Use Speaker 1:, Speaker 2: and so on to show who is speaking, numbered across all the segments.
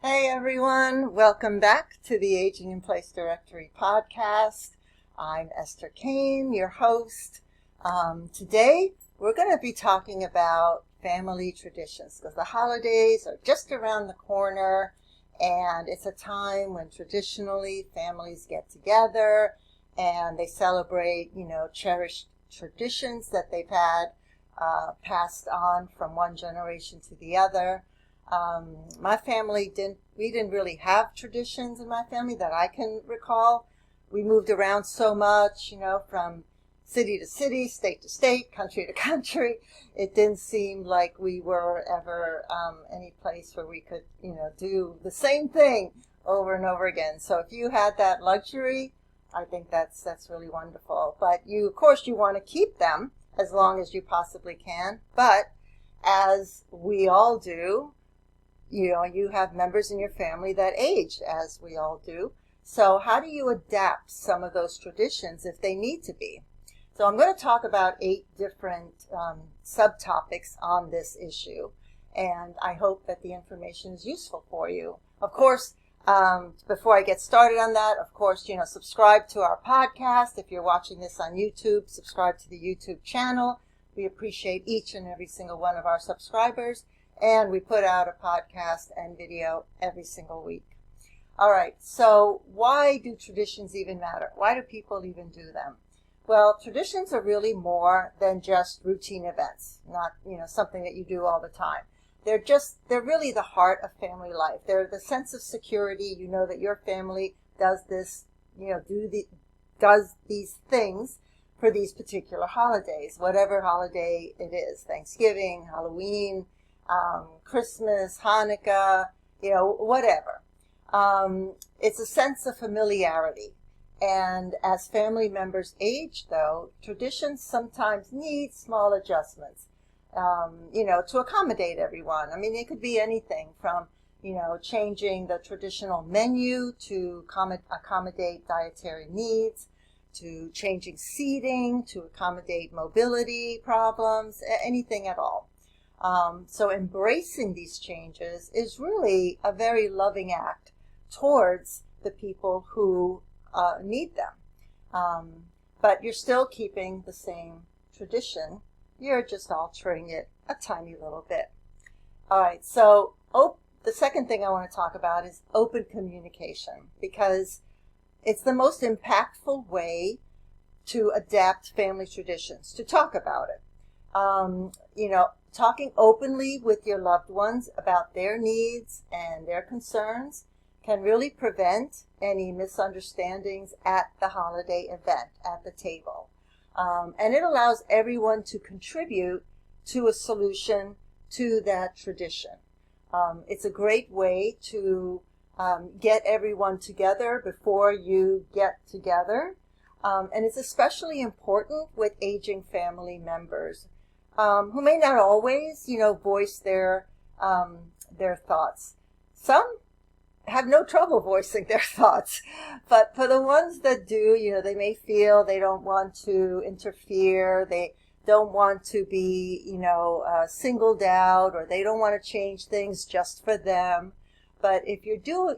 Speaker 1: Hey everyone, welcome back to the Aging in Place Directory podcast. I'm Esther Kane, your host. Today we're going to be talking about family traditions because the holidays are just around the corner and it's a time when traditionally families get together and they celebrate, cherished traditions that they've had passed on from one generation to the other. My family we didn't really have traditions in my family that I can recall. We moved around so much, from city to city, state to state, country to country. It didn't seem like we were ever any place where we could, do the same thing over and over again. So if you had that luxury, I think that's really wonderful. But of course, you want to keep them as long as you possibly can. But as we all do, you have members in your family that age, as we all do. So how do you adapt some of those traditions if they need to be? So I'm going to talk about 8 different subtopics on this issue, and I hope that the information is useful for you. Of course, before I get started on that, subscribe to our podcast. If you're watching this on YouTube, subscribe to the YouTube channel. We appreciate each and every single one of our subscribers. And we put out a podcast and video every single week. All right, so why do traditions even matter? Why do people even do them? Well, traditions are really more than just routine events, not, something that you do all the time. They're really the heart of family life. They're the sense of security. You know that your family does this, does these things for these particular holidays, whatever holiday it is, Thanksgiving, Halloween, Christmas, Hanukkah, whatever. It's a sense of familiarity. And as family members age, though, traditions sometimes need small adjustments, to accommodate everyone. I mean, it could be anything from, changing the traditional menu to accommodate dietary needs, to changing seating, to accommodate mobility problems, anything at all. So embracing these changes is really a very loving act towards the people who need them. But you're still keeping the same tradition. You're just altering it a tiny little bit. All right, so the second thing I want to talk about is open communication, because it's the most impactful way to adapt family traditions, to talk about it. Talking openly with your loved ones about their needs and their concerns can really prevent any misunderstandings at the holiday event, at the table. And it allows everyone to contribute to a solution to that tradition. It's a great way to get everyone together before you get together. And it's especially important with aging family members, who may not always, voice their thoughts. Some have no trouble voicing their thoughts, but for the ones that do, they may feel they don't want to interfere, they don't want to be, singled out, or they don't want to change things just for them. But if you do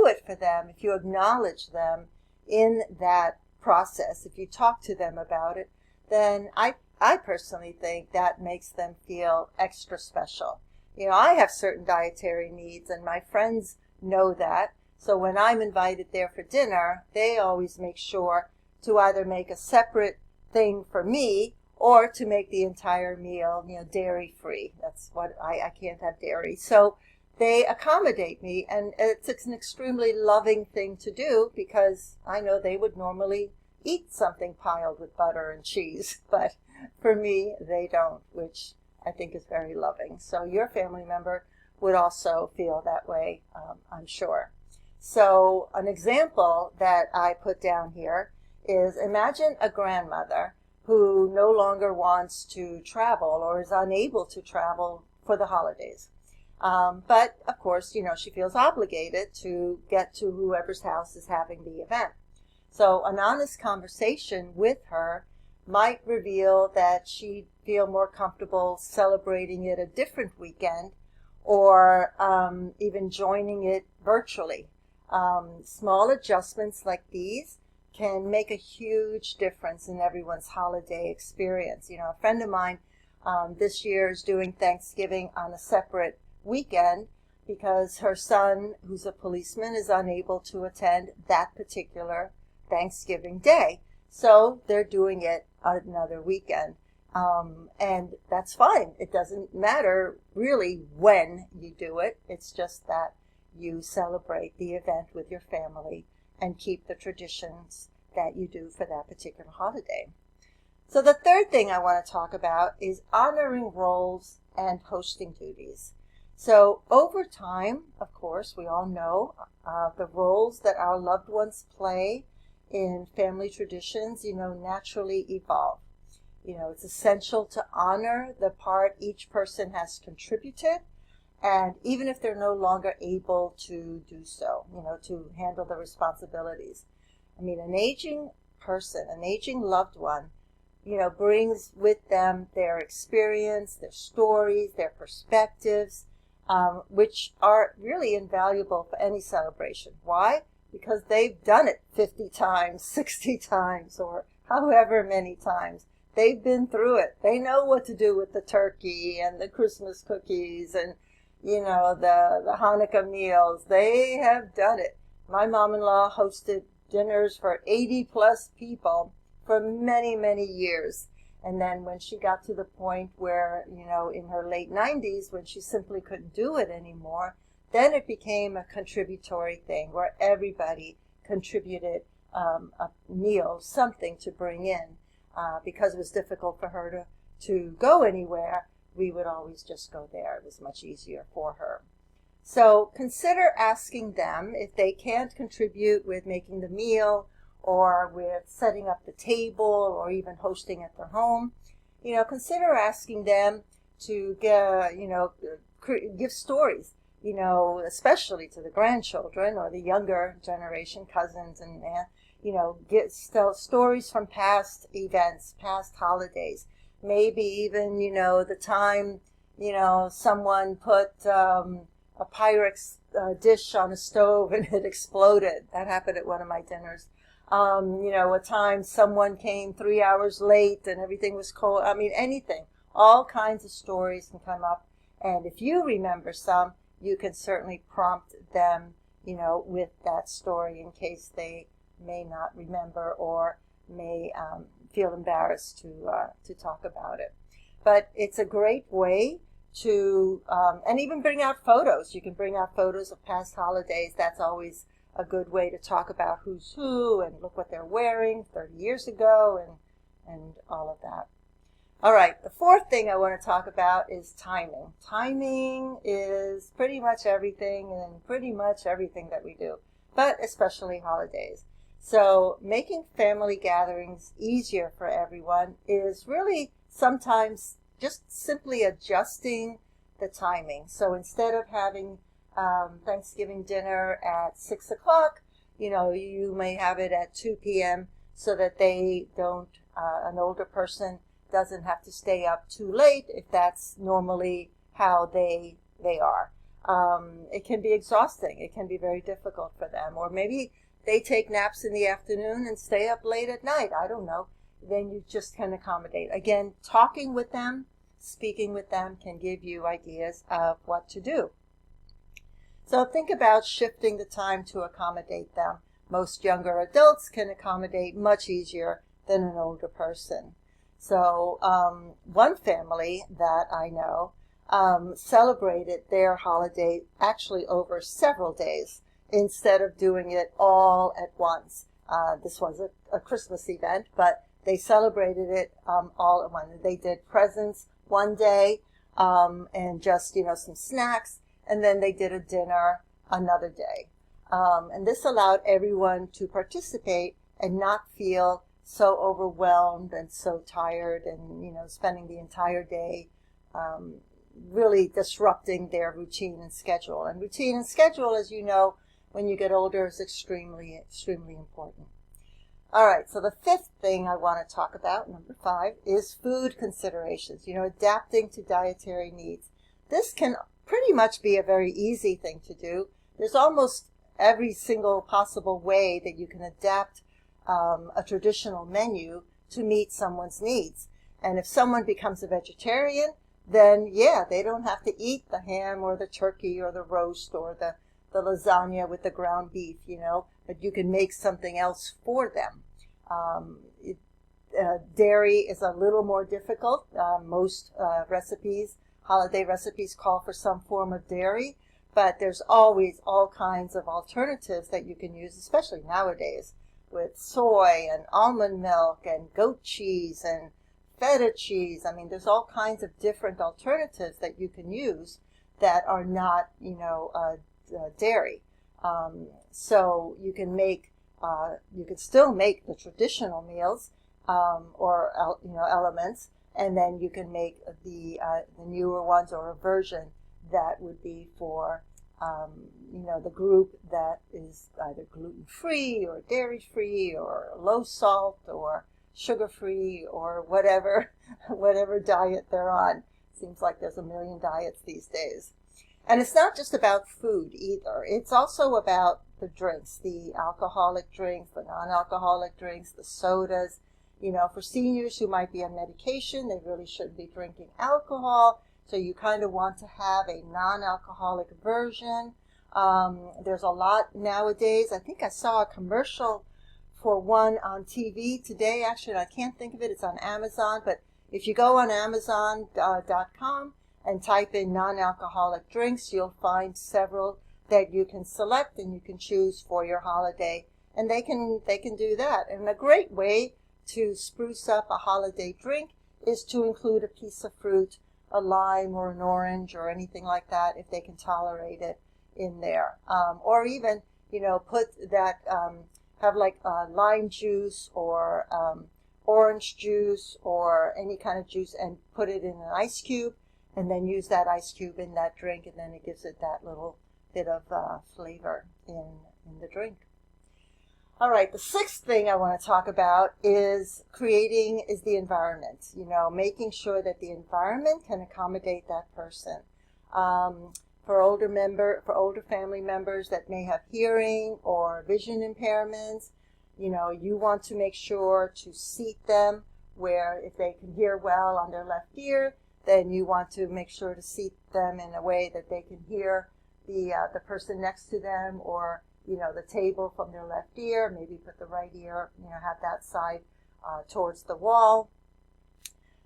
Speaker 1: it for them, if you acknowledge them in that process, if you talk to them about it, then I personally think that makes them feel extra special. I have certain dietary needs, and my friends know that. So when I'm invited there for dinner, they always make sure to either make a separate thing for me or to make the entire meal, dairy-free. That's what I can't have dairy. So they accommodate me, and it's an extremely loving thing to do, because I know they would normally eat something piled with butter and cheese, but for me, they don't, which I think is very loving. So your family member would also feel that way, I'm sure. So an example that I put down here is, imagine a grandmother who no longer wants to travel or is unable to travel for the holidays. But of course, she feels obligated to get to whoever's house is having the event. So an honest conversation with her might reveal that she'd feel more comfortable celebrating it a different weekend, or even joining it virtually. Small adjustments like these can make a huge difference in everyone's holiday experience. You know, a friend of mine this year is doing Thanksgiving on a separate weekend because her son, who's a policeman, is unable to attend that particular Thanksgiving day. So they're doing it another weekend. And that's fine. It doesn't matter really when you do it. It's just that you celebrate the event with your family and keep the traditions that you do for that particular holiday. So the third thing I want to talk about is honoring roles and hosting duties. So over time, of course, we all know the roles that our loved ones play in family traditions, naturally evolve. It's essential to honor the part each person has contributed, and even if they're no longer able to do so, to handle the responsibilities. I mean, an aging person, an aging loved one, brings with them their experience, their stories, their perspectives, which are really invaluable for any celebration. Why? Because they've done it 50 times, 60 times, or however many times. They've been through it. They know what to do with the turkey and the Christmas cookies and, the Hanukkah meals. They have done it. My mom-in-law hosted dinners for 80 plus people for many, many years. And then when she got to the point where, in her late 90s, when she simply couldn't do it anymore, then it became a contributory thing where everybody contributed a meal, something to bring in. Because it was difficult for her to go anywhere, we would always just go there. It was much easier for her. So consider asking them if they can't contribute with making the meal or with setting up the table or even hosting at their home. Consider asking them to give stories, especially to the grandchildren or the younger generation, cousins and tell stories from past events, past holidays. Maybe even, the time, someone put a Pyrex dish on a stove and it exploded. That happened at one of my dinners. A time someone came 3 hours late and everything was cold. I mean, anything. All kinds of stories can come up. And if you remember some, you can certainly prompt them, with that story in case they may not remember or may feel embarrassed to talk about it. But it's a great way to, and even bring out photos. You can bring out photos of past holidays. That's always a good way to talk about who's who and look what they're wearing 30 years ago and all of that. All right, the fourth thing I want to talk about is timing. Timing is pretty much everything and pretty much everything that we do, but especially holidays. So making family gatherings easier for everyone is really sometimes just simply adjusting the timing. So instead of having Thanksgiving dinner at 6 o'clock, you may have it at 2 p.m. so that they don't, an older person doesn't have to stay up too late if that's normally how they are. It can be exhausting. It can be very difficult for them. Or maybe they take naps in the afternoon and stay up late at night. I don't know. Then you just can accommodate. Again, talking with them, speaking with them can give you ideas of what to do. So think about shifting the time to accommodate them. Most younger adults can accommodate much easier than an older person. So one family that I know celebrated their holiday actually over several days instead of doing it all at once. This was a Christmas event, but they celebrated it all at once. They did presents one day and just, some snacks, and then they did a dinner another day. And this allowed everyone to participate and not feel so overwhelmed and so tired and, spending the entire day really disrupting their routine and schedule. And routine and schedule, as you know, when you get older is extremely, extremely important. All right, so the fifth thing I want to talk about, number 5, is food considerations, adapting to dietary needs. This can pretty much be a very easy thing to do. There's almost every single possible way that you can adapt a traditional menu to meet someone's needs. And if someone becomes a vegetarian, then yeah, they don't have to eat the ham or the turkey or the roast or the lasagna with the ground beef, but you can make something else for them. Dairy is a little more difficult. Most holiday recipes call for some form of dairy, but there's always all kinds of alternatives that you can use, especially nowadays, with soy and almond milk and goat cheese and feta cheese. I mean, there's all kinds of different alternatives that you can use that are not, dairy. So you can still make the traditional meals or elements, and then you can make the newer ones or a version that would be for the group that is either gluten-free or dairy-free or low salt or sugar-free or whatever diet they're on. Seems like there's a million diets these days. And it's not just about food either. It's also about the drinks, the alcoholic drinks, the non-alcoholic drinks, the sodas. For seniors who might be on medication, they really shouldn't be drinking alcohol. So you kind of want to have a non-alcoholic version. There's a lot nowadays. I think I saw a commercial for one on TV today. Actually, I can't think of it. It's on Amazon. But if you go on Amazon.com and type in non-alcoholic drinks, you'll find several that you can select and you can choose for your holiday. And they can do that. And a great way to spruce up a holiday drink is to include a piece of fruit, a lime or an orange or anything like that, if they can tolerate it in there. Or even, put that, have like lime juice or orange juice or any kind of juice and put it in an ice cube and then use that ice cube in that drink, and then it gives it that little bit of flavor in the drink. All right, the sixth thing I want to talk about is the environment, making sure that the environment can accommodate that person. For older family members that may have hearing or vision impairments, you want to make sure to seat them where if they can hear well on their left ear, then you want to make sure to seat them in a way that they can hear the person next to them, or the table from their left ear. Maybe put the right ear, have that side towards the wall.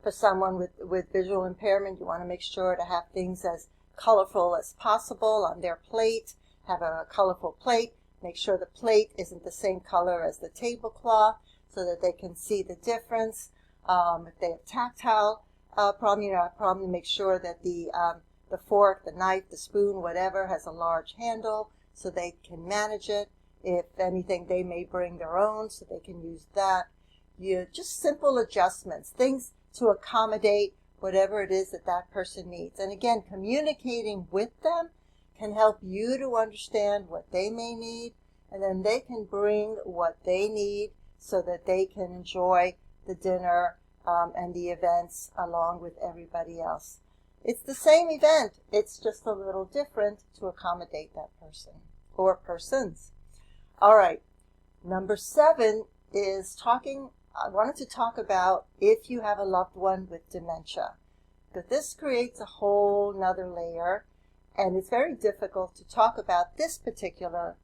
Speaker 1: For someone with visual impairment, you want to make sure to have things as colorful as possible on their plate. Have a colorful plate. Make sure the plate isn't the same color as the tablecloth so that they can see the difference. If they have tactile problem, make sure that the fork, the knife, the spoon, whatever, has a large handle so they can manage it. If anything, they may bring their own so they can use that. Just simple adjustments, things to accommodate whatever it is that person needs. And again, communicating with them can help you to understand what they may need, and then they can bring what they need so that they can enjoy the dinner and the events along with everybody else. It's the same event, it's just a little different to accommodate that person or persons. All right, number 7 is I wanted to talk about if you have a loved one with dementia. But this creates a whole nother layer, and it's very difficult to talk about this particular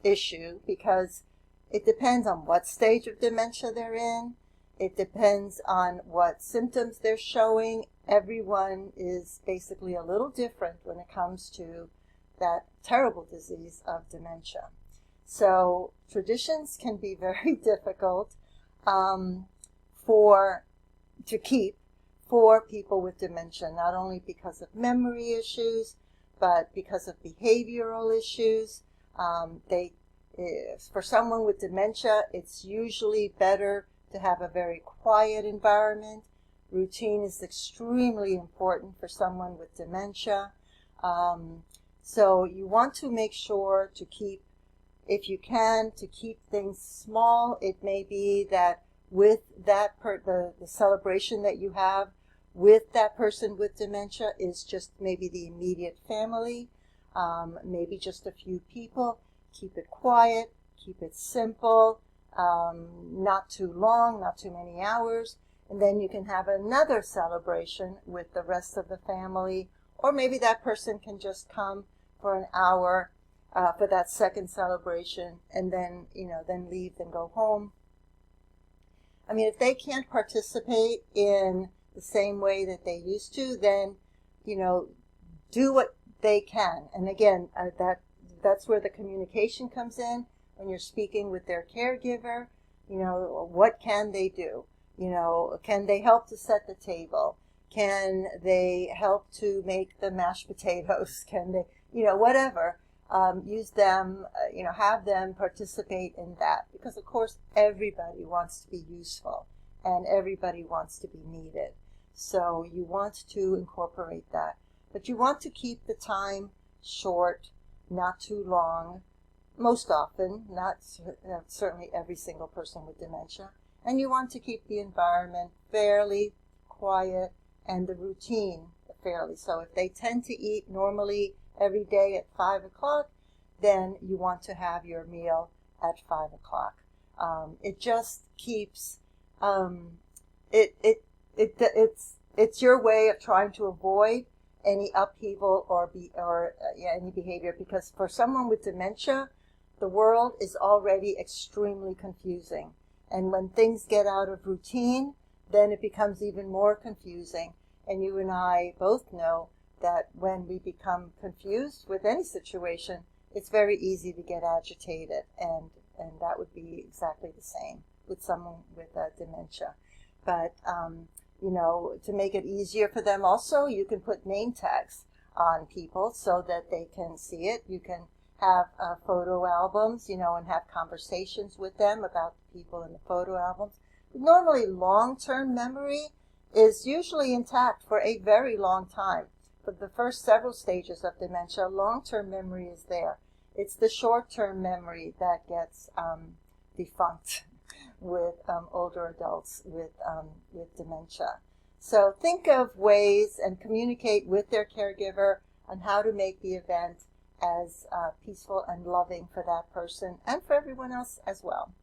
Speaker 1: issue because it depends on what stage of dementia they're in. It depends on what symptoms they're showing. Everyone is basically a little different when it comes to that terrible disease of dementia. So traditions can be very difficult to keep for people with dementia, not only because of memory issues, but because of behavioral issues. For someone with dementia, it's usually better to have a very quiet environment. Routine is extremely important for someone with dementia. So you want to make sure to keep, if you can, to keep things small. It may be that with that the celebration that you have with that person with dementia is just maybe the immediate family, maybe just a few people. Keep it quiet, keep it simple, not too long, not too many hours. And then you can have another celebration with the rest of the family, or maybe that person can just come for an hour for that second celebration, and then, then leave and go home. I mean, if they can't participate in the same way that they used to, then, do what they can. And again, that's where the communication comes in. When you're speaking with their caregiver, what can they do? Can they help to set the table? Can they help to make the mashed potatoes? Can they, whatever. Use them, have them participate in that. Because, of course, everybody wants to be useful and everybody wants to be needed. So you want to incorporate that. But you want to keep the time short, not too long, most often, not certainly every single person with dementia. And you want to keep the environment fairly quiet and the routine fairly. So if they tend to eat normally every day at 5 o'clock, then you want to have your meal at 5 o'clock. It just keeps, it's your way of trying to avoid any upheaval or any behavior, because for someone with dementia, the world is already extremely confusing. And when things get out of routine, then it becomes even more confusing. And you and I both know that when we become confused with any situation, it's very easy to get agitated. And that would be exactly the same with someone with dementia. But, to make it easier for them also, you can put name tags on people so that they can see it. You can have photo albums, and have conversations with them about the people in the photo albums. But normally, long-term memory is usually intact for a very long time. For the first several stages of dementia, long-term memory is there. It's the short-term memory that gets defunct with older adults with dementia. So think of ways and communicate with their caregiver on how to make the event as peaceful and loving for that person and for everyone else as well.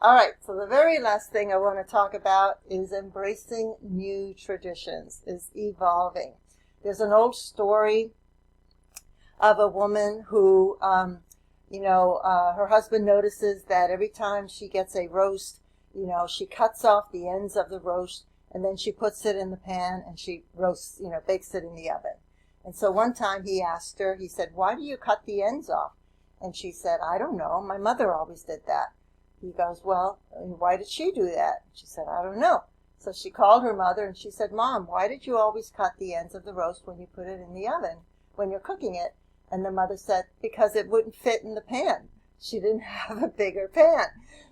Speaker 1: All right, so the very last thing I want to talk about is embracing new traditions, is evolving. There's an old story of a woman who, her husband notices that every time she gets a roast, she cuts off the ends of the roast and then she puts it in the pan and she roasts, bakes it in the oven. And so one time he asked her, he said, "Why do you cut the ends off?" And she said, "I don't know. My mother always did that." He goes, "Well, why did she do that?" She said, "I don't know." So she called her mother and she said, "Mom, why did you always cut the ends of the roast when you put it in the oven, when you're cooking it?" And the mother said, "Because it wouldn't fit in the pan." She didn't have a bigger pan.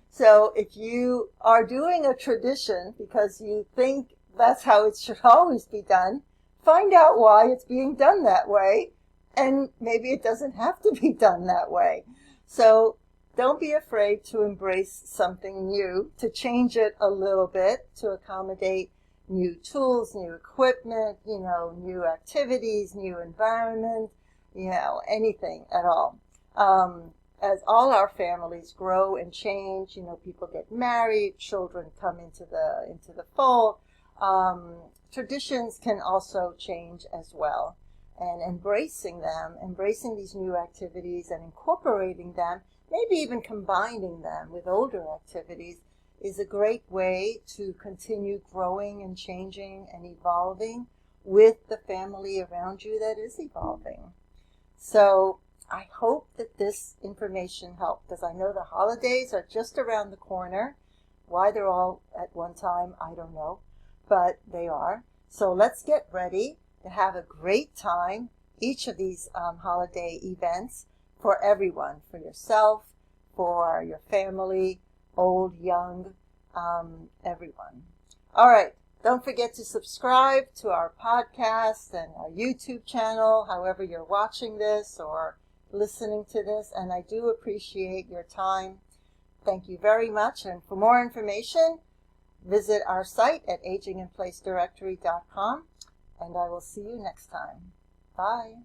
Speaker 1: So if you are doing a tradition because you think that's how it should always be done, find out why it's being done that way, and maybe it doesn't have to be done that way. So don't be afraid to embrace something new, to change it a little bit, to accommodate new tools, new equipment, new activities, new environment, anything at all. As all our families grow and change, people get married, children come into the fold, traditions can also change as well. And embracing these new activities and incorporating them, maybe even combining them with older activities, is a great way to continue growing and changing and evolving with the family around you that is evolving. So I hope that this information helped, because I know the holidays are just around the corner. Why they're all at one time, I don't know, but they are. So let's get ready to have a great time, each of these holiday events, for everyone, for yourself, for your family, old, young, everyone. All right. Don't forget to subscribe to our podcast and our YouTube channel, however you're watching this or listening to this, and I do appreciate your time. Thank you very much, and for more information, visit our site at aginginplacedirectory.com, and I will see you next time. Bye.